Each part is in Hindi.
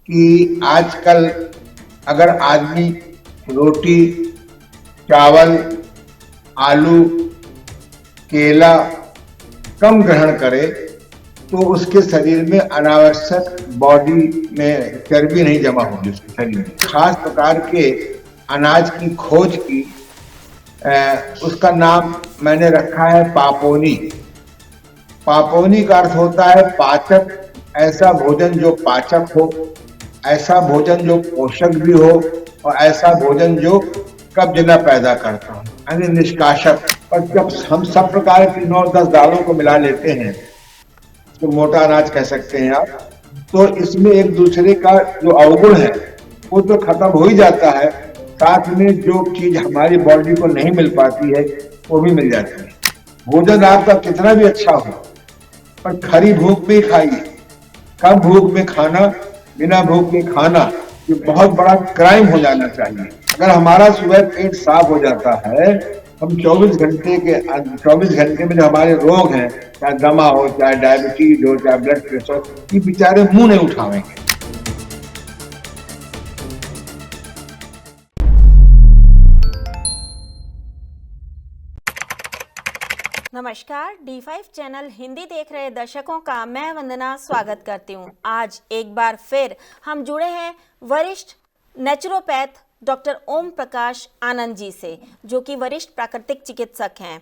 कि आजकल अगर आदमी रोटी, चावल, आलू, केला कम ग्रहण करे तो उसके शरीर में अनावश्यक बॉडी में चर्बी नहीं जमा होगी उसके शरीर में। खास प्रकार के अनाज की खोज की, उसका नाम मैंने रखा है पापोनी। पापोनी का अर्थ होता है पाचक, ऐसा भोजन जो पाचक हो, ऐसा भोजन जो पोषक भी हो और ऐसा भोजन जो कब्ज न पैदा करता हो, यानी निष्काशक। और जब हम सब प्रकार की 9-10 दालों को मिला लेते हैं, तो मोटा अनाज कह सकते हैं आप, तो इसमें एक दूसरे का जो अवगुण है वो तो खत्म हो ही जाता है, साथ में जो चीज हमारी बॉडी को नहीं मिल पाती है वो भी मिल जाती है। भोजन आपका कितना भी अच्छा हो, पर खरी भूख में ही खाइए। कम भूख में खाना, बिना भूख में खाना, ये बहुत बड़ा क्राइम हो जाना चाहिए। अगर हमारा सुबह पेट साफ हो जाता है, हम 24 घंटे में जो हमारे रोग हैं, चाहे दमा हो, चाहे डायबिटीज हो, चाहे ब्लड प्रेशर हो, ये बेचारे मुंह नहीं उठावेंगे। नमस्कार, D5 चैनल हिंदी देख रहे दर्शकों का मैं वंदना स्वागत करती हूं। आज एक बार फिर हम जुड़े हैं वरिष्ठ नेचुरोपैथ डॉक्टर ओम प्रकाश आनंद जी से, जो कि वरिष्ठ प्राकृतिक चिकित्सक हैं।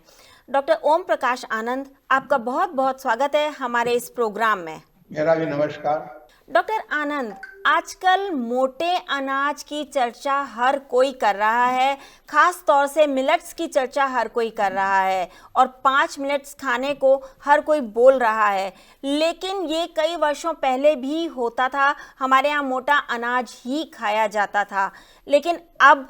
डॉक्टर ओम प्रकाश आनंद, आपका बहुत बहुत स्वागत है हमारे इस प्रोग्राम में। मेरा भी नमस्कार। डॉक्टर आनंद, आजकल मोटे अनाज की चर्चा हर कोई कर रहा है, खास तौर से मिलेट्स की चर्चा हर कोई कर रहा है और 5 मिलेट्स खाने को हर कोई बोल रहा है। लेकिन ये कई वर्षों पहले भी होता था, हमारे यहाँ मोटा अनाज ही खाया जाता था। लेकिन अब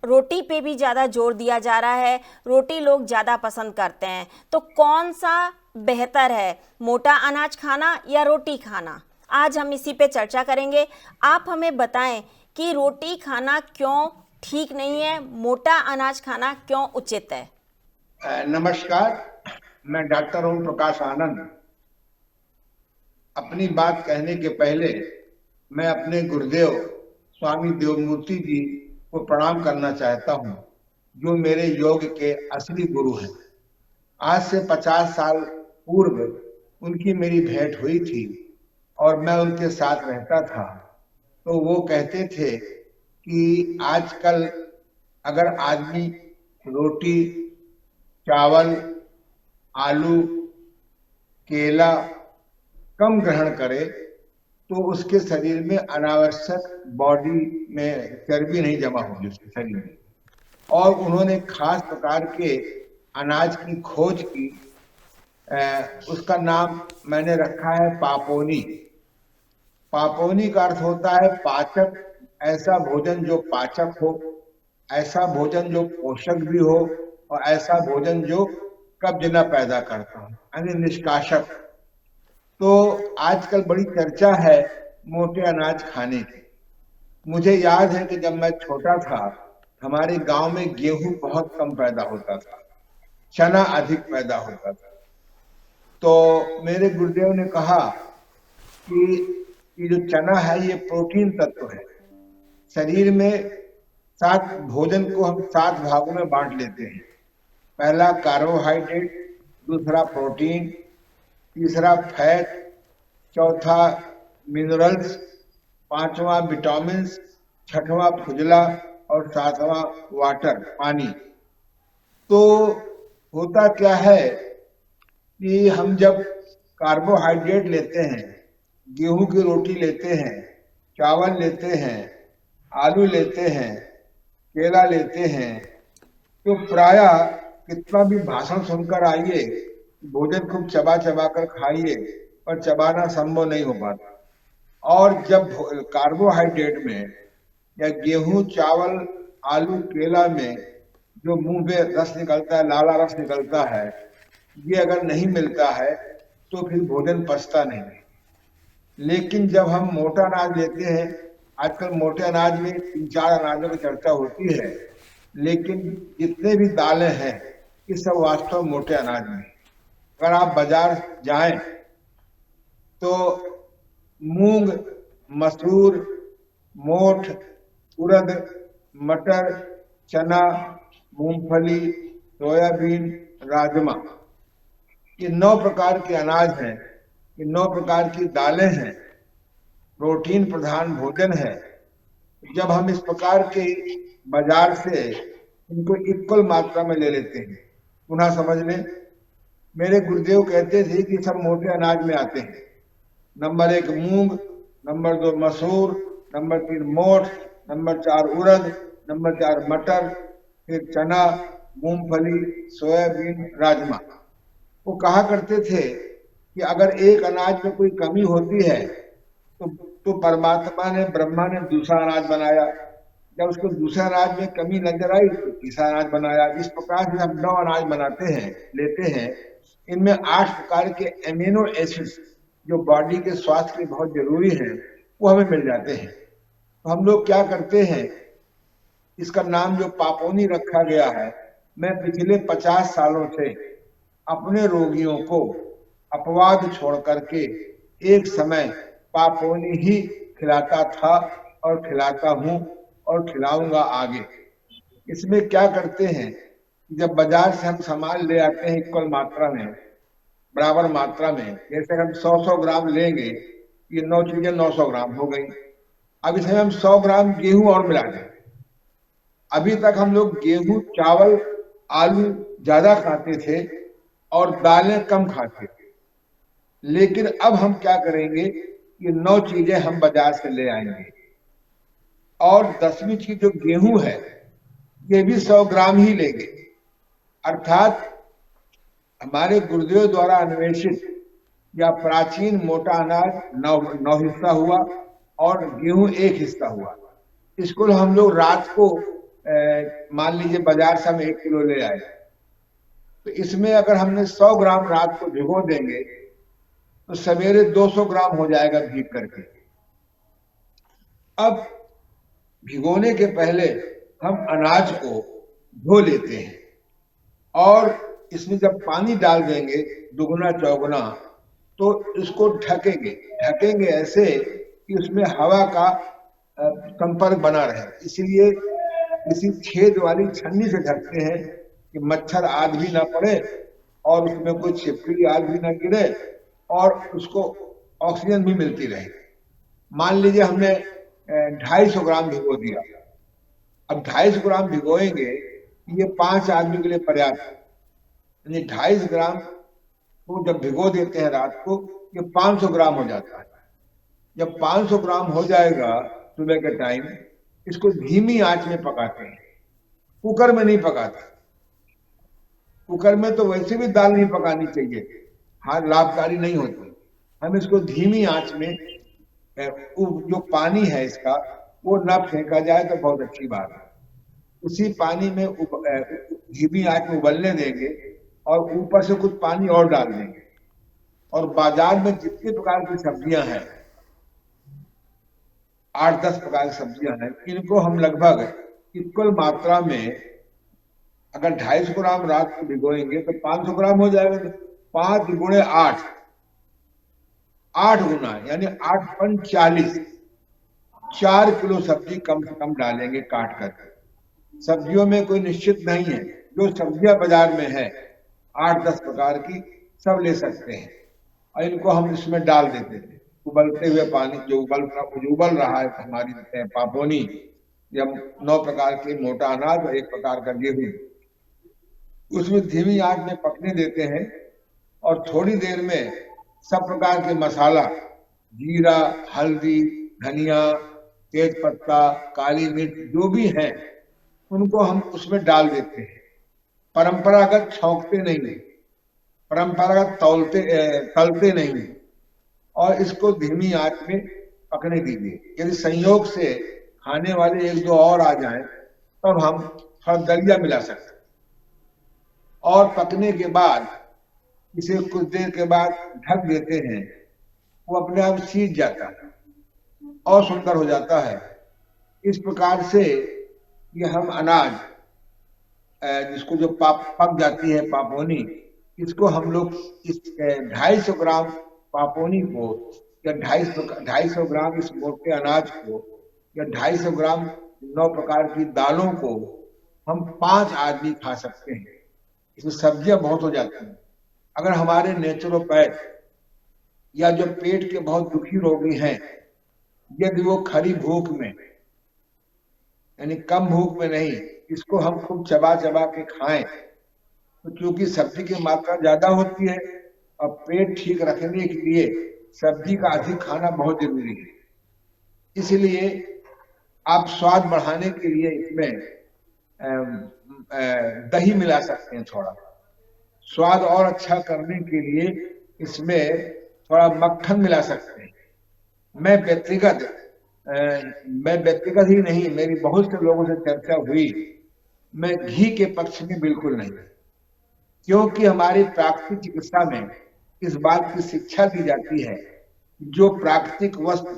रोटी पे भी ज़्यादा जोर दिया जा रहा है, रोटी लोग ज़्यादा पसंद करते हैं। तो कौन सा बेहतर है, मोटा अनाज खाना या रोटी खाना? आज हम इसी पे चर्चा करेंगे। आप हमें बताएं कि रोटी खाना क्यों ठीक नहीं है, मोटा अनाज खाना क्यों उचित है? नमस्कार, मैं डॉक्टर ओम प्रकाश आनंद। अपनी बात कहने के पहले मैं अपने गुरुदेव स्वामी देवमूर्ति जी को प्रणाम करना चाहता हूं, जो मेरे योग के असली गुरु हैं। आज से 50 साल पूर्व उनकी मेरी भेंट हुई थी और मैं उनके साथ रहता था। तो वो कहते थे कि आजकल अगर आदमी रोटी, चावल, आलू, केला कम ग्रहण करे तो उसके शरीर में अनावश्यक बॉडी में चर्बी नहीं जमा होगी उसके शरीर में। और उन्होंने खास प्रकार के अनाज की खोज की, उसका नाम मैंने रखा है पापोनी। पापोनी का अर्थ होता है पाचक, ऐसा भोजन जो पाचक हो, ऐसा भोजन जो पोषक भी हो और ऐसा भोजन जो कब्ज न पैदा करता हो, यानी निष्काशक। तो आजकल बड़ी चर्चा है मोटे अनाज खाने की। मुझे याद है कि जब मैं छोटा था, हमारे गांव में गेहूं बहुत कम पैदा होता था, चना अधिक पैदा होता था। तो मेरे गुरुदेव ने कहा कि ये जो चना है ये प्रोटीन तत्व है। शरीर में 7 भोजन को हम 7 भागों में बांट लेते हैं। पहला कार्बोहाइड्रेट, दूसरा प्रोटीन, तीसरा फैट, चौथा मिनरल्स, पांचवा विटामिन्स, छठवां फुजला और 7वां वाटर, पानी। तो होता क्या है कि हम जब कार्बोहाइड्रेट लेते हैं, गेहूं की रोटी लेते हैं, चावल लेते हैं, आलू लेते हैं, केला लेते हैं, तो प्रायः कितना भी भाषण सुनकर आइए, भोजन खूब चबा चबा कर खाइए, पर चबाना संभव नहीं हो पाता। और जब कार्बोहाइड्रेट में या गेहूं, चावल, आलू, केला में जो मुंह में रस निकलता है, लाला रस निकलता है, ये अगर नहीं मिलता है तो फिर भोजन पचता नहीं। लेकिन जब हम मोटा अनाज लेते हैं, आजकल मोटे अनाज में 3-4 अनाजों की चर्चा होती है, लेकिन जितने भी दालें हैं ये सब वास्तव मोटे अनाज में। अगर आप बाजार जाएं तो मूंग मसूर, मोठ, उड़द, मटर, चना, मूंगफली, सोयाबीन, राजमा। ये 9 प्रकार के अनाज हैं, ये 9 प्रकार की दालें हैं, प्रोटीन प्रधान भोजन है। जब हम इस प्रकार के बाजार से इनको इक्वल मात्रा में ले लेते हैं, पुनः समझ लें, मेरे गुरुदेव कहते थे कि सब मोटे अनाज में आते हैं। नंबर 1 मूंग, नंबर 2 मसूर, नंबर 3 मोठ, नंबर 4 उड़द, नंबर 4 मटर, फिर चना, मूंगफली, सोयाबीन, राजमा। वो कहा करते थे कि अगर एक अनाज में कोई कमी होती है तो परमात्मा ने, ब्रह्मा ने दूसरा अनाज बनाया। जब उसको दूसरा अनाज में कमी नजर आई तो तीसरा अनाज बनाया। इस प्रकार से हम 9 अनाज बनाते हैं, लेते हैं। इनमें 8 प्रकार के एमिनो एसिड्स जो बॉडी के स्वास्थ्य के लिए बहुत जरूरी है, वो हमें मिल जाते हैं। तो हम लोग क्या करते हैं, इसका नाम जो पापोनी रखा गया है, मैं पिछले 50 सालों से अपने रोगियों को अपवाद छोड़ करके एक समय पापोनी ही खिलाता था और खिलाता हूं और खिलाऊंगा आगे। इसमें क्या करते हैं, जब बाजार से हम सामान ले आते हैं इक्वल मात्रा में, बराबर मात्रा में, जैसे हम 100 ग्राम लेंगे, ये 9 चीजें 900 ग्राम हो गई। अब इसमें हम 100 ग्राम गेहूं और मिला दें। अभी तक हम लोग गेहूं, चावल, आलू ज्यादा खाते थे और दालें कम खाते थे, लेकिन अब हम क्या करेंगे, ये 9 चीजें हम बाजार से ले आएंगे और 10वीं चीज जो गेहूं है, ये भी 100 ग्राम ही लेंगे। अर्थात हमारे गुरुदेव द्वारा अन्वेषित या प्राचीन मोटा अनाज 9 हिस्सा हुआ और गेहूं 1 हिस्सा हुआ। इसको हम लोग रात को मान लीजिए बाजार से हम 1 किलो ले आए, तो इसमें अगर हमने 100 ग्राम रात को भिगो देंगे तो सवेरे 200 ग्राम हो जाएगा भीग करके। अब भिगोने के पहले हम अनाज को धो लेते हैं और इसमें जब पानी डाल देंगे दुगुना चौगुना, तो इसको ढकेंगे ऐसे कि उसमें हवा का संपर्क बना रहे। इसलिए किसी छेद वाली छन्नी से ढकते हैं कि मच्छर आग भी ना पड़े और उसमें कोई छिपकली आग भी ना गिरे और उसको ऑक्सीजन भी मिलती रहे। मान लीजिए हमने 250 ग्राम भिगो दिया। अब 250 ग्राम भिगोएंगे, ये 5 आदमी के लिए पर्याप्त है। यानी 250 ग्राम को जब भिगो देते हैं रात को, ये 500 ग्राम हो जाता है। जब 500 ग्राम हो जाएगा सुबह के टाइम, इसको धीमी आंच में पकाते हैं, कुकर में नहीं पकाते। कुकर में तो वैसे भी दाल नहीं पकानी चाहिए, हाँ, लाभकारी नहीं होती। हम इसको धीमी आंच में, जो पानी है इसका वो ना फेंका जाए तो बहुत अच्छी बात है। उसी पानी में धीमी आंच में उबलने देंगे और ऊपर से कुछ पानी और डाल देंगे। और बाजार में जितने प्रकार की सब्जियां हैं, 8-10 प्रकार की सब्जियां हैं, इनको हम लगभग इक्वल मात्रा में अगर 250 ग्राम रात को भिगोएंगे तो 500 ग्राम हो जाएगा। 5 गुणे 8, 8 गुना यानी 8 पंच 40, 4 किलो सब्जी कम से कम डालेंगे काट कर। सब्जियों में कोई निश्चित नहीं है, जो सब्जियां बाजार में है 8-10 प्रकार की सब ले सकते हैं और इनको हम इसमें डाल देते थे। उबलते हुए पानी जो उबल रहा है हमारी पापोनी, या 9 प्रकार के मोटा अनाज और 1 प्रकार का गेहूं, उसमें धीमी आंच में पकने देते हैं और थोड़ी देर में सब प्रकार के मसाला, जीरा, हल्दी, धनिया, तेज पत्ता, काली मिर्च जो भी हैं, उनको हम उसमें डाल देते हैं। परंपरागत छौंकते नहीं, परंपरागत तलते नहीं और इसको धीमी आंच में पकने दीजिए। यदि संयोग से खाने वाले 1-2 और आ जाएं तब हम थोड़ा दलिया मिला सकते हैं। और पकने के बाद इसे कुछ देर के बाद ढक देते हैं, वो अपने आप सीज जाता है और सुंदर हो जाता है। इस प्रकार से ये हम अनाज जिसको जो पक जाती है पापोनी, इसको हम लोग इस 250 ग्राम पापोनी को या 250 ग्राम इस मोटे अनाज को या 250 ग्राम 9 प्रकार की दालों को हम 5 आदमी खा सकते हैं। इसमें सब्जियां बहुत हो जाती हैं। अगर हमारे नेचुरोपैथ या जो पेट के बहुत दुखी रोगी हैं, यदि वो खरी भूख में यानी कम भूख में नहीं, इसको हम खूब चबा चबा के खाएं, तो क्योंकि सब्जी की मात्रा ज्यादा होती है और पेट ठीक रखने के लिए सब्जी का अधिक खाना बहुत जरूरी है। इसलिए आप स्वाद बढ़ाने के लिए इसमें दही मिला सकते हैं। थोड़ा स्वाद और अच्छा करने के लिए इसमें थोड़ा मक्खन मिला सकते हैं। मैं व्यक्तिगत ही नहीं, मेरी बहुत से लोगों से चर्चा हुई, मैं घी के पक्ष में बिल्कुल नहीं, क्योंकि हमारी प्राकृतिक चिकित्सा में इस बात की शिक्षा दी जाती है जो प्राकृतिक वस्तु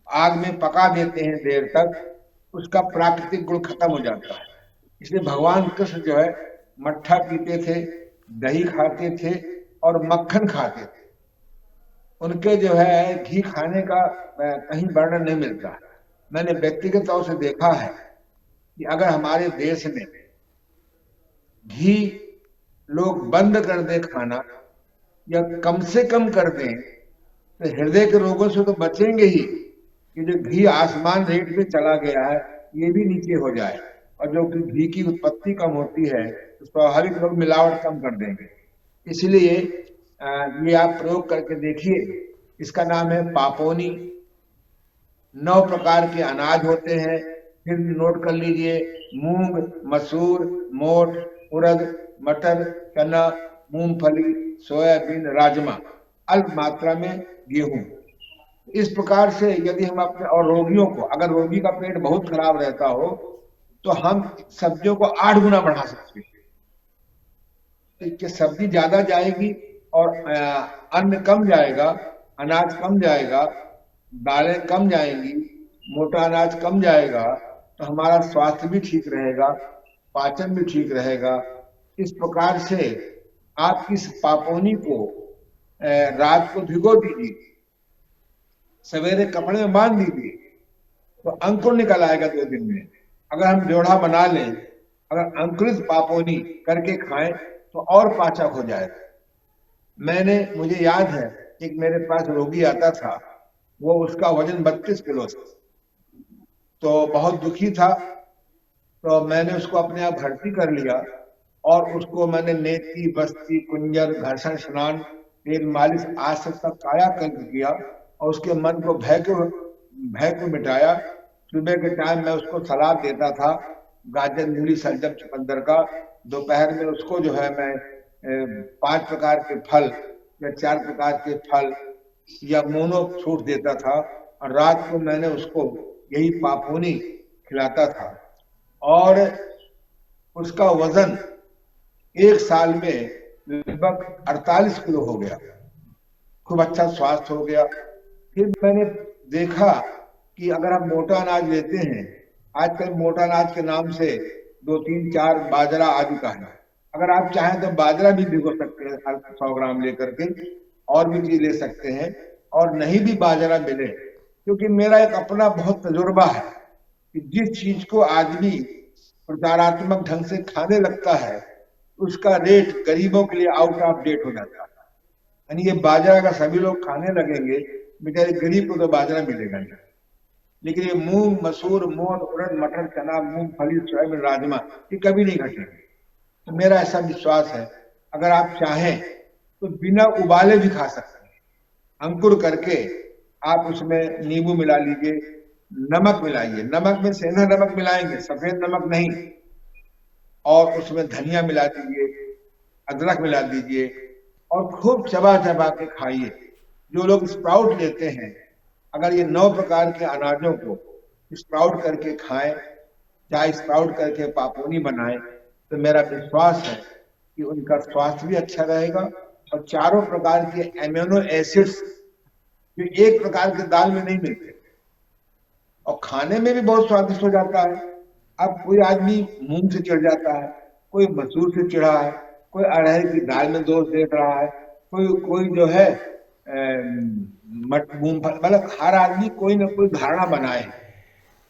आग में पका देते हैं देर तक, उसका प्राकृतिक गुण खत्म हो जाता है। इसलिए भगवान कृष्ण जो है मट्ठा पीते थे, दही खाते थे और मक्खन खाते थे। उनके जो है घी खाने का कहीं वर्णन नहीं मिलता। मैंने व्यक्तिगत तौर से देखा है कि अगर हमारे देश में घी लोग बंद कर दे खाना या कम से कम कर दें, तो हृदय के रोगों से तो बचेंगे ही, कि जो घी आसमान रेट पे चला गया है ये भी नीचे हो जाए, और जो घी की उत्पत्ति कम होती है तो स्वाभाविक लोग मिलावट कम कर देंगे। इसलिए ये आप प्रयोग करके देखिए। इसका नाम है पापोनी। 9 प्रकार के अनाज होते हैं, फिर नोट कर लीजिए। मूंग, मसूर, मोठ, उड़द, मटर, चना, मूंगफली, सोयाबीन, राजमा, अल्प मात्रा में गेहूं। इस प्रकार से यदि हम अपने, और रोगियों को, अगर रोगी का पेट बहुत खराब रहता हो तो हम सब्जियों को 8 गुना बढ़ा सकते हैं। कि सब्जी ज्यादा जाएगी और अन्न कम जाएगा, अनाज कम जाएगा, दालें कम जाएंगी, मोटा अनाज कम जाएगा, तो हमारा स्वास्थ्य भी ठीक रहेगा, पाचन भी ठीक रहेगा। इस प्रकार से आप इस पापोनी को रात को भिगो दीजिए, सवेरे कपड़े में बांध दीजिए, तो अंकुर निकल आएगा 2 दिन में। अगर हम जोड़ा बना लें, अगर अंकुरित पापोनी करके खाएं तो और पाचक हो जाएगा। मुझे याद है, एक मेरे पास रोगी आता था, वो उसका वजन 32 किलो था, तो बहुत दुखी था। तो मैंने उसको अपने आप भर्ती कर लिया और उसको मैंने नेति, बस्ती, कुंजर, घर्षण स्नान, तेल मालिश आज तक कायाकल्प किया और उसके मन को भय को मिटाया। सुबह के टाइम मैं उसको सलाद देता था, गाजर, मूली, सलजम, चुकंदर का। दोपहर में उसको जो है मैं 5 प्रकार के फल या 4 प्रकार के फल या मोनो फ्रूट देता था, और रात को मैंने उसको यही पापोनी खिलाता था। और उसका वजन 1 साल में लगभग 48 किलो हो गया। खूब अच्छा स्वास्थ्य हो गया। फिर मैंने देखा कि अगर हम मोटा अनाज लेते हैं, आजकल मोटा अनाज के नाम से 2, 3, 4 बाजरा आदि का है। अगर आप चाहें तो बाजरा भी भिगो सकते हैं 100 ग्राम लेकर के, और भी चीज ले सकते हैं। और नहीं भी बाजरा मिले, क्योंकि मेरा एक अपना बहुत तजुर्बा है कि जिस चीज को आदमी प्रचारात्मक ढंग से खाने लगता है, उसका रेट गरीबों के लिए आउट ऑफ डेट हो जाता है। यानी ये बाजरा का सभी लोग खाने लगेंगे, बेचारे गरीब को तो बाजरा मिलेगा नहीं। लेकिन ये मूंग, मसूर, मोठ, उड़द, मटर, चना, मूंगफली, सोयाबीन, राजमा, ये कभी नहीं घटेंगे। तो मेरा ऐसा विश्वास है, अगर आप चाहें तो बिना उबाले भी खा सकते हैं। अंकुर करके आप उसमें नींबू मिला लीजिए, नमक मिलाइए, नमक में सेंधा नमक मिलाएंगे, सफेद नमक नहीं, और उसमें धनिया मिला दीजिए, अदरक मिला दीजिए और खूब चबा चबा के खाइए। जो लोग स्प्राउट लेते हैं, अगर ये 9 प्रकार के अनाजों को स्प्राउट करके खाएं, चाहे स्प्राउट करके पापोनी बनाएं, तो मेरा विश्वास है कि उनका स्वास्थ्य भी अच्छा रहेगा। और चारों प्रकार के एमिनो एसिड्स जो एक प्रकार के दाल में नहीं मिलते, और खाने में भी बहुत स्वादिष्ट हो जाता है। अब कोई आदमी मूंग से चिढ़ जाता है, कोई मसूर से चिढ़ा है, कोई अरहर की दाल में दोष देख रहा है, कोई कोई जो है मूंगफली, मतलब हर आदमी कोई ना कोई धारणा बनाए।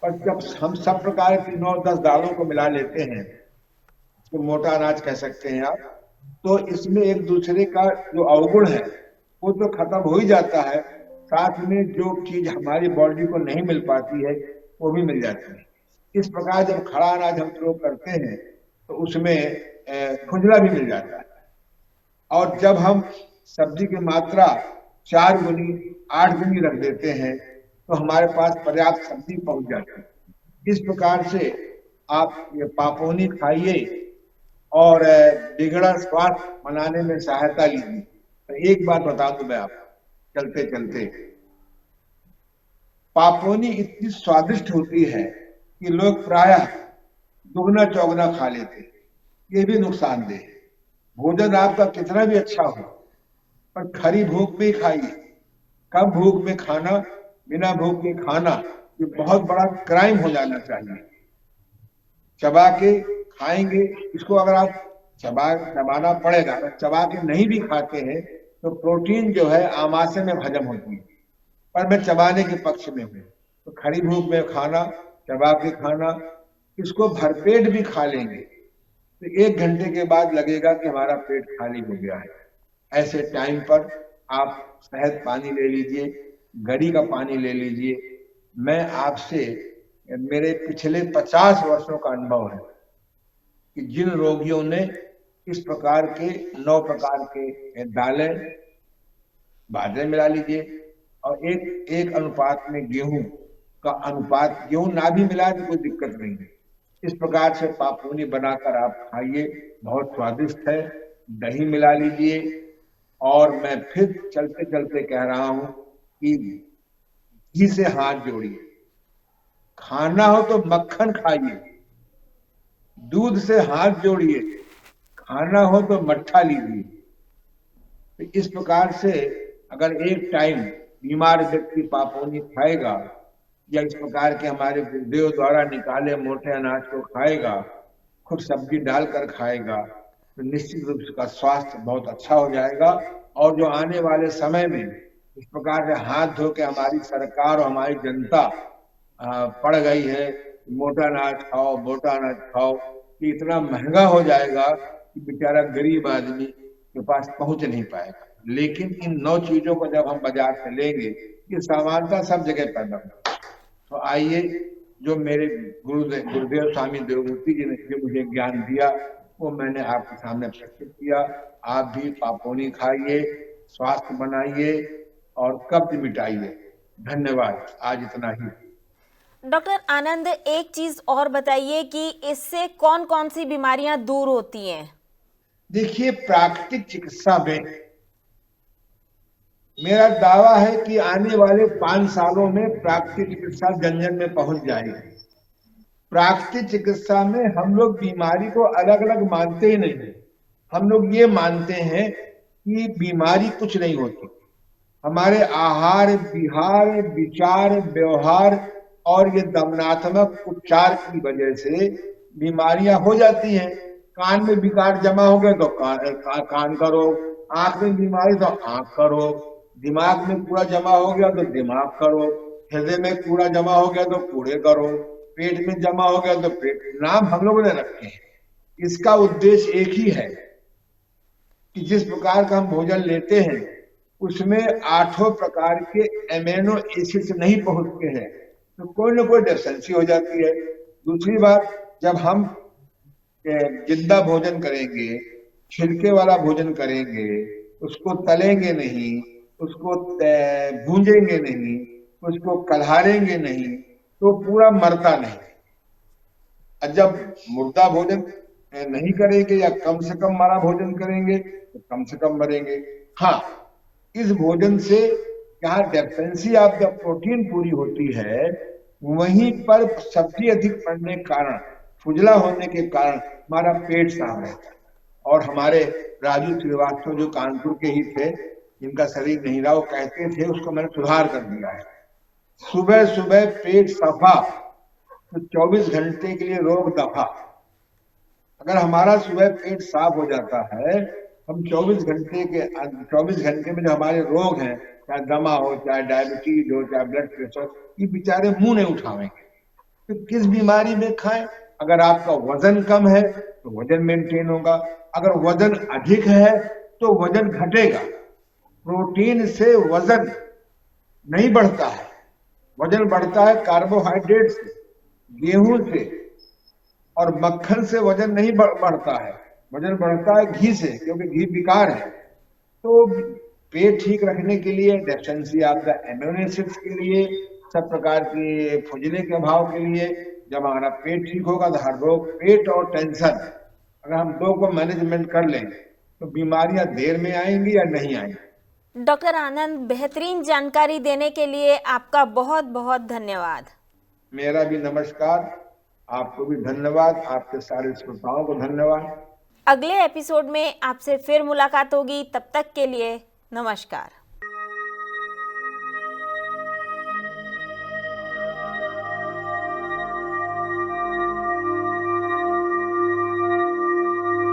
पर जब हम सब प्रकार की 9-10 दालों को मिला लेते हैं, तो मोटा अनाज कह सकते हैं आप, तो इसमें एक दूसरे का जो अवगुण है वो तो खत्म हो ही जाता है, साथ में जो चीज हमारी बॉडी को नहीं मिल पाती है वो भी मिल जाती है। इस प्रकार जब खड़ा अनाज हम प्रयोग करते हैं तो उसमें खुजला भी मिल जाता है। और जब हम सब्जी की मात्रा 4 गुनी 8 गुनी रख देते हैं तो हमारे पास पर्याप्त सब्जी पहुंच जाती है। इस प्रकार से आप ये पापोनी खाइए और बिगड़ा स्वास्थ्य बनाने में सहायता लीजिए। तो एक बात बता दूं मैं आपको चलते चलते, पापोनी इतनी स्वादिष्ट होती है कि लोग प्रायः दुगना चौगना खा लेते हैं। ये भी नुकसानदेह है। भोजन आपका कितना भी अच्छा हो, पर खरी भूख में ही खाइए। कम भूख में खाना, बिना भूख के खाना, ये बहुत बड़ा क्राइम हो जाना चाहिए। चबा के खाएंगे, इसको अगर आप चबाना पड़ेगा। अगर चबा के नहीं भी खाते हैं तो प्रोटीन जो है आमाशय में हजम होती है, पर मैं चबाने के पक्ष में हूँ। तो खड़ी भूख में खाना, चबा के खाना, इसको भरपेट भी खा लेंगे तो 1 घंटे के बाद लगेगा कि हमारा पेट खाली हो गया है। ऐसे टाइम पर आप शहद पानी ले लीजिए, गरी का पानी ले लीजिए। मैं आपसे, मेरे पिछले 50 वर्षों का अनुभव है कि जिन रोगियों ने इस प्रकार के 9 प्रकार के दालें, बाजरे मिला लीजिए और एक अनुपात में गेहूं का अनुपात, गेहूं ना भी मिलाए तो कोई दिक्कत नहीं है। इस प्रकार से पापोनी बनाकर आप खाइए, बहुत स्वादिष्ट है। दही मिला लीजिए। और मैं फिर चलते चलते कह रहा हूं कि घी से हाथ जोड़िए। खाना हो तो मक्खन खाइए, दूध से हाथ जोड़िए। खाना हो तो मट्ठा लीजिए। तो इस प्रकार से अगर एक टाइम बीमार व्यक्ति पापोनी खाएगा या इस प्रकार के हमारे गुरुदेव द्वारा निकाले मोटे अनाज को खाएगा, खुद सब्जी डालकर खाएगा, तो निश्चित रूप से उसका स्वास्थ्य बहुत अच्छा हो जाएगा। और जो आने वाले समय में इस प्रकार से हाथ धो के हमारी सरकार और हमारी जनता पड़ गई है, मोटा अनाज खाओ, मोटा अनाज खाओ, कि इतना महंगा हो जाएगा कि बेचारा गरीब आदमी के पास पहुंच नहीं पाएगा। लेकिन इन 9 चीजों को जब हम बाजार से लेंगे, ये समानता सब जगह पैदा होगी। तो आइए, जो मेरे गुरुदेव स्वामी देवमूर्ति जी ने जो मुझे ज्ञान दिया वो मैंने आपके सामने प्रस्तुत किया। आप भी पापोनी खाइए, स्वास्थ्य बनाइए और कब्ज मिटाइए। धन्यवाद। आज इतना ही। डॉक्टर आनंद, एक चीज और बताइए कि इससे कौन कौन सी बीमारियां दूर होती हैं? देखिए, प्राकृतिक चिकित्सा में मेरा दावा है कि आने वाले 5 सालों में प्राकृतिक चिकित्सा जन जन में पहुंच जाएगी। प्राकृतिक चिकित्सा में हम लोग बीमारी को अलग अलग मानते ही नहीं। हम लोग ये मानते हैं कि बीमारी कुछ नहीं होती। हमारे आहार विहार विचार व्यवहार और ये दमनात्मक उपचार की वजह से बीमारियां हो जाती हैं। कान में विकार जमा हो गया तो कान का रोग, आंख में बीमारी तो आंख का रोग, दिमाग में कूड़ा जमा हो गया तो दिमाग का रोग, हृदय में कूड़ा जमा हो गया तो कूड़े का रोग, पेट में जमा हो गया तो पेट। नाम हम लोगों ने रखे हैं। इसका उद्देश्य एक ही है कि जिस प्रकार का हम भोजन लेते हैं उसमें 8 प्रकार के एमिनो एसिड्स नहीं पहुंचते हैं तो कोई ना कोई डेफिशिएंसी हो जाती है। दूसरी बात, जब हम जिंदा भोजन करेंगे, छिलके वाला भोजन करेंगे, उसको तलेंगे नहीं, उसको भूंजेंगे नहीं, उसको कल्हारेंगे नहीं, तो पूरा मरता नहीं। और जब मुर्दा भोजन नहीं करेंगे या कम से कम मरा भोजन करेंगे तो कम से कम मरेंगे। हाँ, इस भोजन से जहाँ डेफिशिएंसी ऑफ द प्रोटीन पूरी होती है, वहीं पर सब्जी अधिक पड़ने के कारण, खुजला होने के कारण हमारा पेट साफ रहता है। और हमारे राजू श्रीवास्तव जो कानपुर के ही थे, जिनका शरीर नहीं रहा, वो कहते थे, उसको मैंने सुधार कर दिया है। सुबह सुबह पेट सफा तो 24 घंटे के लिए रोग दफा। अगर हमारा सुबह पेट साफ हो जाता है हम 24 घंटे में जो हमारे रोग हैं, चाहे दमा हो, चाहे डायबिटीज हो, चाहे ब्लड प्रेशर, ये बेचारे मुंह नहीं उठावेंगे। तो किस बीमारी में खाएं? अगर आपका वजन कम है तो वजन मेंटेन होगा, अगर वजन अधिक है तो वजन घटेगा। प्रोटीन से वजन नहीं बढ़ता है, वजन बढ़ता है कार्बोहाइड्रेट से, गेहूं से और मक्खन से वजन नहीं बढ़ता है, वजन बढ़ता है घी से, क्योंकि घी विकार है। तो पेट ठीक रखने के लिए, deficiency of the amino acids के लिए, सब प्रकार के फुजले के अभाव के लिए, जब हमारा पेट ठीक होगा तो हर रोग, पेट और टेंशन, अगर हम दो को मैनेजमेंट कर लें तो बीमारियां देर में आएंगी या नहीं आएंगी। डॉक्टर आनंद, बेहतरीन जानकारी देने के लिए आपका बहुत बहुत धन्यवाद। मेरा भी नमस्कार, आपको भी धन्यवाद, आपके सारे श्रोताओं को धन्यवाद। अगले एपिसोड में आपसे फिर मुलाकात होगी, तब तक के लिए नमस्कार।